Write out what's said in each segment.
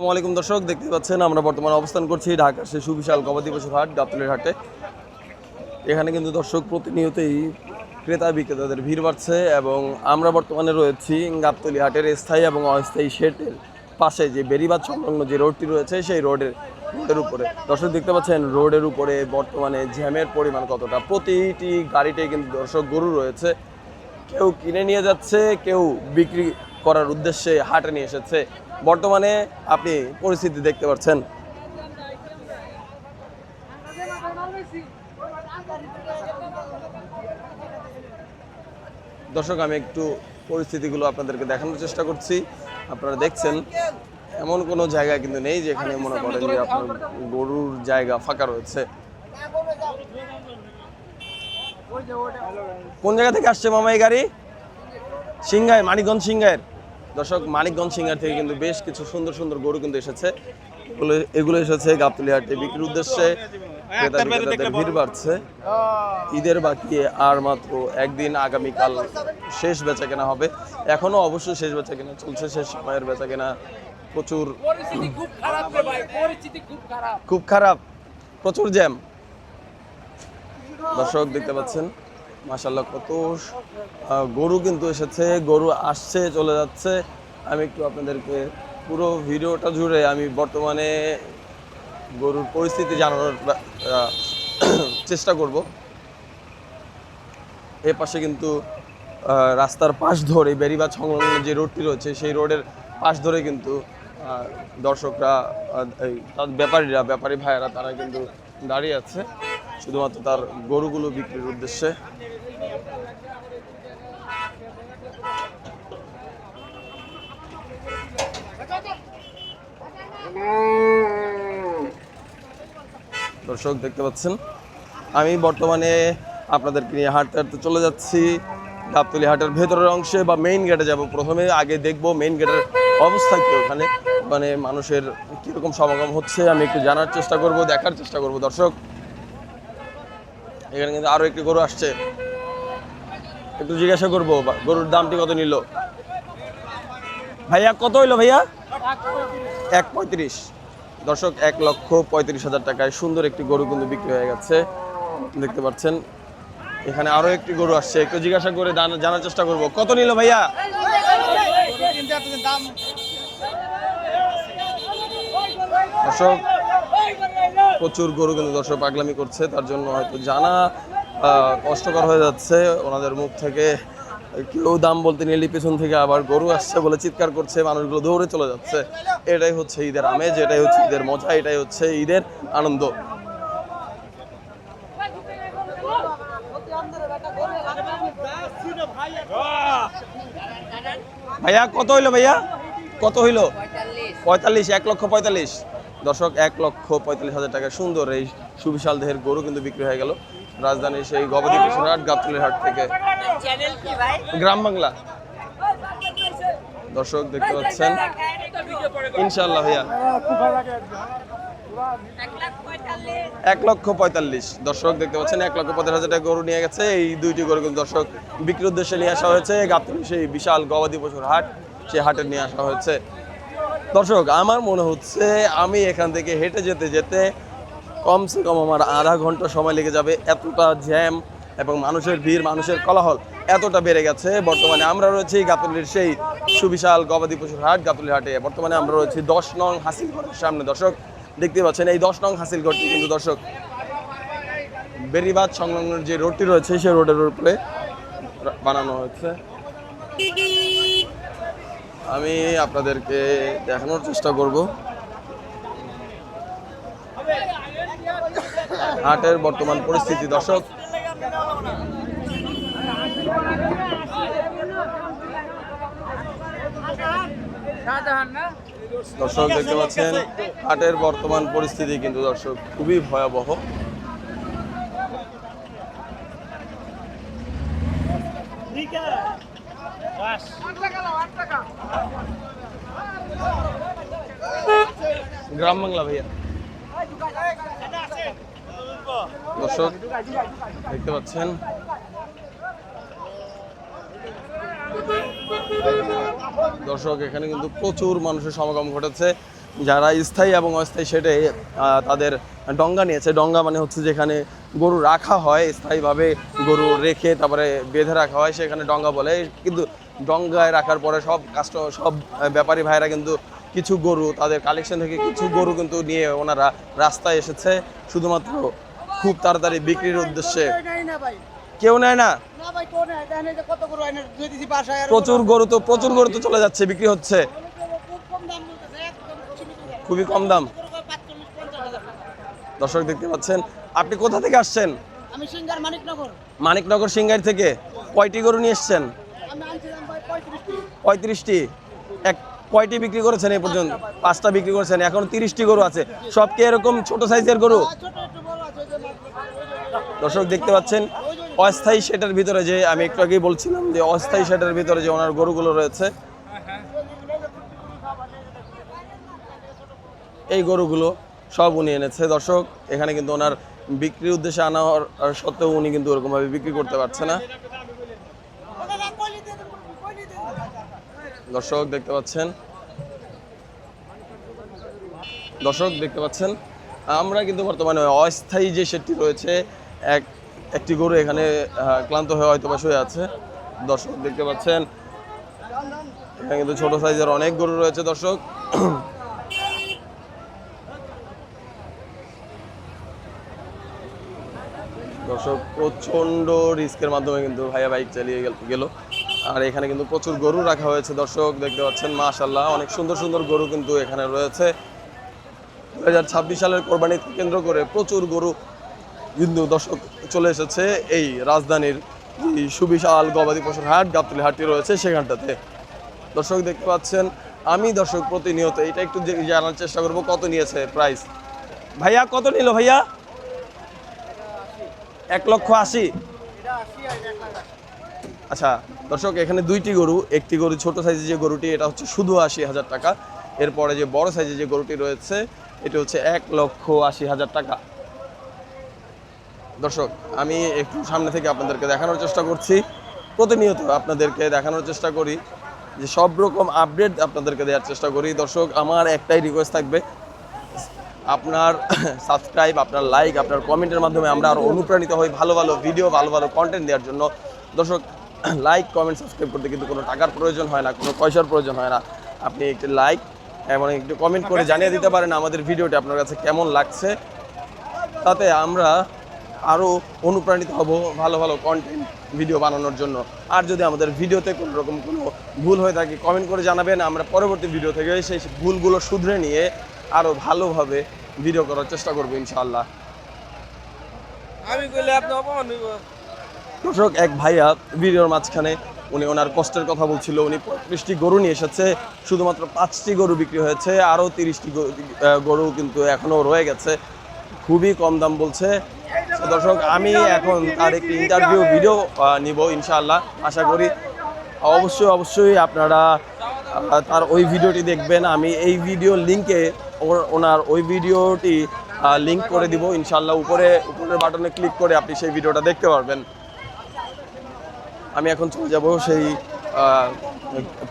আসসালামু দর্শক, দেখতে পাচ্ছেন আমরা বর্তমানে অবস্থান করছি ঢাকার সেই সুবিশাল গবাদি পশুর হাট গাবতলীর হাটে। এখানে কিন্তু দর্শক প্রতিনিয়তই ক্রেতা বিক্রেতাদের ভিড় বাড়ছে এবং আমরা বর্তমানে রয়েছি গাবতলী হাটের স্থায়ী এবং অস্থায়ী শেডের পাশে যে বেড়িবাঁধ সংলগ্ন যে রোডটি রয়েছে সেই রোডের উপরে। দর্শক দেখতে পাচ্ছেন রোডের উপরে বর্তমানে জ্যামের পরিমাণ কতটা। প্রতিটি গাড়িতেই কিন্তু দর্শক গরু রয়েছে, কেউ কিনে নিয়ে যাচ্ছে, কেউ বিক্রি করার উদ্দেশ্যে হাটে নিয়ে এসেছে। বর্তমানে আপনি পরিস্থিতি দেখতে পাচ্ছেন। দর্শক, আমি একটু পরিস্থিতিগুলো আপনাদেরকে দেখানোর চেষ্টা করছি। আপনারা দেখছেন এমন কোনো জায়গা কিন্তু নেই যেখানে মনে করেন যে আপনার গরুর জায়গা ফাঁকা রয়েছে। কোন জায়গা থেকে আসছে মামা এই গাড়ি? সিংহাই, মানিকগঞ্জ সিংহাইয়ের। দর্শক, মানিকগঞ্জ সিংহার থেকে কিন্তু বেশ কিছু সুন্দর সুন্দর গরু কিন্তু এসেছে। এগুলো এসেছে গাবতলী হাটে বিক্রির উদ্দেশ্যে। ক্রেতা বিক্রেতাদের ভিড় বাড়ছে। ঈদের বাকি আর মাত্র একদিন, আগামীকাল শেষ বেচা কেনা হবে। এখনো অবশ্যই শেষ বেচা কেনা চলছে, শেষ সময়ের বেচা কেনা প্রচুর। খুব খারাপ, প্রচুর জ্যাম। দর্শক দেখতে পাচ্ছেন মাশাআল্লাহ কত গরু কিন্তু এসেছে, গরু আসছে চলে যাচ্ছে। আমি একটু আপনাদেরকে পুরো ভিডিওটা জুড়ে আমি বর্তমানে গরুর পরিস্থিতি জানানোর চেষ্টা করব। এ পাশে কিন্তু রাস্তার পাশ ধরে বেড়িবাঁধ সংলগ্ন যে রোডটি রয়েছে সেই রোডের পাশ ধরে কিন্তু দর্শকরা, ব্যাপারী ভাইয়েরা তারা কিন্তু দাঁড়িয়ে আছে শুধুমাত্র তার গরুগুলো বিক্রির উদ্দেশ্যে। দর্শক দেখতে পাচ্ছেন আমি বর্তমানে আপনাদেরকে নিয়ে হাঁটতে হাঁটতে চলে যাচ্ছি গাবতলী হাটের ভেতরের অংশে বা মেইন গেটে যাব। প্রথমে আগে দেখব মেইন গেটের অবস্থা কি, ওখানে মানে মানুষের কীরকম সমাগম হচ্ছে আমি একটু জানার চেষ্টা করব, দেখার চেষ্টা করব। দর্শক, এখানে কিন্তু আরও একটি গরু আসছে, একটু জিজ্ঞাসা করবো গরুর দামটি কত নিল। ভাইয়া কত হইলো ভাইয়া? 1.35। দর্শক, 1,35,000 টাকায় সুন্দর একটি গরু কিন্তু বিক্রি হয়ে গেছে। দেখতে পাচ্ছেন এখানে আরো একটি গরু আসছে, একটু জিজ্ঞাসা করে জানার চেষ্টা করব কত নিল ভাইয়া। দর্শক, প্রচুর গরু কিন্তু দর্শক পাগলামি করছে, তার জন্য হয়তো জানা কষ্টকর হয়ে যাচ্ছে ওনাদের মুখ থেকে। কেউ দাম বলতে নিলে পেছন থেকে আবার গরু আসছে বলে চিৎকার করছে, মানুষগুলো দৌড়ে চলে যাচ্ছে। এটাই হচ্ছে ঈদের আমেজ, এটাই হচ্ছে ঈদের মজা, এটাই হচ্ছে ঈদের আনন্দ। ভাইয়া কত হইলো ভাইয়া? কত হইলো? 45। 1,45,000। দর্শক, 1,45,000 টাকা সুন্দর এই সুবিশাল দেহের গরু কিন্তু বিক্রি হয়ে গেল রাজধানীর সেই গবাদি পশুর হাট গাবতলীর হাট থেকে। গ্রাম বাংলা। দর্শক দেখতে পাচ্ছেন ইনশাআল্লাহ ভাইয়া 1,45,000। দর্শক দেখতে পাচ্ছেন 1,45,000 টাকা গরু নিয়ে গেছে। এই দুইটি গরু কিন্তু দর্শক বিক্রির উদ্দেশ্যে নিয়ে আসা হয়েছে গাবতলীর সেই বিশাল গবাদি পশুর হাট, সেই হাটে নিয়ে আসা হয়েছে। দর্শক, আমার মনে হচ্ছে আমি এখান থেকে হেঁটে যেতে যেতে কমসে কম আমার আধা ঘন্টা সময় লেগে যাবে। এতটা জ্যাম এবং মানুষের ভিড়, মানুষের কোলাহল এতটা বেড়ে গেছে। বর্তমানে আমরা রয়েছি গাবতলীর সেই সুবিশাল গবাদি পশুর হাট গাবতলী হাটে। বর্তমানে আমরা রয়েছি 10 নং হাসিলঘরের সামনে। দর্শক দেখতে পাচ্ছেন এই 10 নং হাসিলঘরটি কিন্তু দর্শক বেড়িবাঁধ সংলগ্ন যে রোডটি রয়েছে সেই রোডের উপরে বানানো হয়েছে। আমি আপনাদেরকে দেখানোর চেষ্টা করব হাটের বর্তমান পরিস্থিতি। দর্শক, দেখতে পাচ্ছেন হাটের বর্তমান পরিস্থিতি কিন্তু দর্শক খুবই ভয়াবহ। গ্রাম বাংলা ভাইয়া। দর্শক দেখতে পাচ্ছেন দর্শক এখানে কিন্তু প্রচুর মানুষের সমাগম ঘটেছে। যারা স্থায়ী এবং অস্থায়ী সেটাই তাদের ডঙ্গা নিয়েছে। ডঙ্গা মানে হচ্ছে যেখানে গরু রাখা হয় স্থায়ীভাবে, গরু রেখে তারপরে বেঁধে রাখা হয়, সেখানে ডঙ্গা বলে। কিন্তু ডঙ্গায় রাখার পরে সব ব্যাপারী ভাইরা কিন্তু কিছু গরু তাদের কালেকশন থেকে কিছু গরু কিন্তু নিয়ে ওনারা রাস্তায় এসেছে শুধুমাত্র খুব তাড়াতাড়ি বিক্রির উদ্দেশ্যে। কেউ নেয় না, প্রচুর গরু তো চলে যাচ্ছে, বিক্রি হচ্ছে খুবই কম দাম। দর্শক দেখতে পাচ্ছেন। আপনি কোথা থেকে আসছেন? আমি সিঙ্গার মানিকনগর সিঙ্গার থেকে। কয়টি গরু নিয়ে এসছেন? আমি আনছিলাম ভাই 35টি। 35টি। কয়টি বিক্রি করেছেন এই পর্যন্ত? 5টা বিক্রি করেছেন, এখন 30টি গরু আছে। সব কি এরকম ছোট সাইজের গরু? ছোট একটু বড় আছে ওই যে দর্শক দেখতে পাচ্ছেন অস্থায়ী শেডের ভিতরে, যে আমি একটু আগেই বলছিলাম যে অস্থায়ী শেডের ভিতরে যে ওনার গরুগুলো রয়েছে, এই গরুগুলো সব উনি এনেছে। দর্শক এখানে কিন্তু ওনার বিক্রির উদ্দেশ্যে আনা সত্ত্বেও উনি কিন্তু ওরকমভাবে বিক্রি করতে পারছে না। দর্শক দেখতে পাচ্ছেন আমরা কিন্তু বর্তমানে অস্থায়ী যে শেডটি রয়েছে, একটি গরু এখানে ক্লান্ত হয়ে হয়তো বা শুয়ে আছে। দর্শক দেখতে পাচ্ছেন এখানে কিন্তু ছোট সাইজের অনেক গরু রয়েছে। দর্শক প্রচন্ড রিস্কের মাধ্যমে কিন্তু ভাইয়া বাইক চালিয়ে গেল। আর এখানে কিন্তু প্রচুর গরু রাখা হয়েছে। দর্শক দেখতে পাচ্ছেন মাশাআল্লাহ অনেক সুন্দর সুন্দর গরু কিন্তু এখানে রয়েছে। 2026 সালের কোরবানিকে কেন্দ্র করে প্রচুর গরু কিন্তু দর্শক চলে এসেছে এই রাজধানীর সুবিশাল গবাদি পশুর হাট, গাবতলী হাটটি রয়েছে সেখানটাতে। দর্শক দেখতে পাচ্ছেন আমি প্রতিনিয়ত এটা একটু জানার চেষ্টা করব কত নিয়েছে প্রাইস। ভাইয়া কত নিল ভাইয়া? 1,80,000। আচ্ছা দর্শক এখানে দুইটি গরু, একটি গরু ছোট সাইজের যে গরুটি এটা হচ্ছে শুধু 80,000 টাকা। এরপরে যে বড় সাইজের যে গরুটি রয়েছে এটা হচ্ছে 1,80,000 টাকা। দর্শক আমি একটু সামনে থেকে আপনাদেরকে দেখানোর চেষ্টা করছি, প্রতিনিয়ত আপনাদেরকে দেখানোর চেষ্টা করি যে সব রকম আপডেট আপনাদেরকে দেওয়ার চেষ্টা করি। দর্শক আমার একটাই রিকোয়েস্ট থাকবে, আপনার সাবস্ক্রাইব, আপনার লাইক, আপনার কমেন্টের মাধ্যমে আমরা আরও অনুপ্রাণিত হই ভালো ভালো ভিডিও, ভালো ভালো কন্টেন্ট দেওয়ার জন্য। দর্শক লাইক কমেন্ট সাবস্ক্রাইব করতে কিন্তু কোনো টাকার প্রয়োজন হয় না, কোনো পয়সার প্রয়োজন হয় না। আপনি একটু লাইক এবং একটু কমেন্ট করে জানিয়ে দিতে পারেন আমাদের ভিডিওটি আপনার কাছে কেমন লাগছে, তাতে আমরা আরও অনুপ্রাণিত হব ভালো ভালো কন্টেন্ট ভিডিও বানানোর জন্য। আর যদি আমাদের ভিডিওতে কোনো রকম কোনো ভুল হয়ে থাকে কমেন্ট করে জানাবেন, আমরা পরবর্তী ভিডিও থেকে সেই ভুলগুলো শুধরে নিয়ে আরও ভালোভাবে ভিডিও করার চেষ্টা করবো ইনশাআল্লাহ। দর্শক এক ভাইয়া ভিডিওর মাঝখানে উনি ওনার কষ্টের কথা বলছিল। উনি 35টি গরু নিয়ে এসেছে, শুধুমাত্র 5টি গরু বিক্রি হয়েছে, আরও 30টি গরু কিন্তু এখনও রয়ে গেছে, খুবই কম দাম বলছে। দর্শক আমি এখন তার একটি ইন্টারভিউ ভিডিও নিব ইনশাআল্লাহ। আশা করি অবশ্যই আপনারা তার ওই ভিডিওটি দেখবেন। আমি এই ভিডিও লিঙ্কে ওনার ওই ভিডিওটি লিঙ্ক করে দিব ইনশাআল্লাহ। উপরের বাটনে ক্লিক করে আপনি সেই ভিডিওটা দেখতে পারবেন। আমি এখন চলে যাব সেই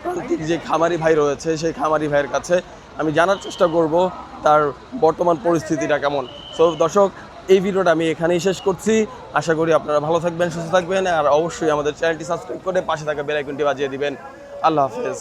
প্রান্তিক যে খামারি ভাই রয়েছে সেই খামারি ভাইয়ের কাছে, আমি জানার চেষ্টা করব তার বর্তমান পরিস্থিতিটা কেমন। সো দর্শক এই ভিডিওটা আমি এখানেই শেষ করছি। আশা করি আপনারা ভালো থাকবেন, সুস্থ থাকবেন, আর অবশ্যই আমাদের চ্যানেলটি সাবস্ক্রাইব করে পাশে থাকা বেল আইকনটি বাজিয়ে দিবেন। আল্লাহ হাফেজ।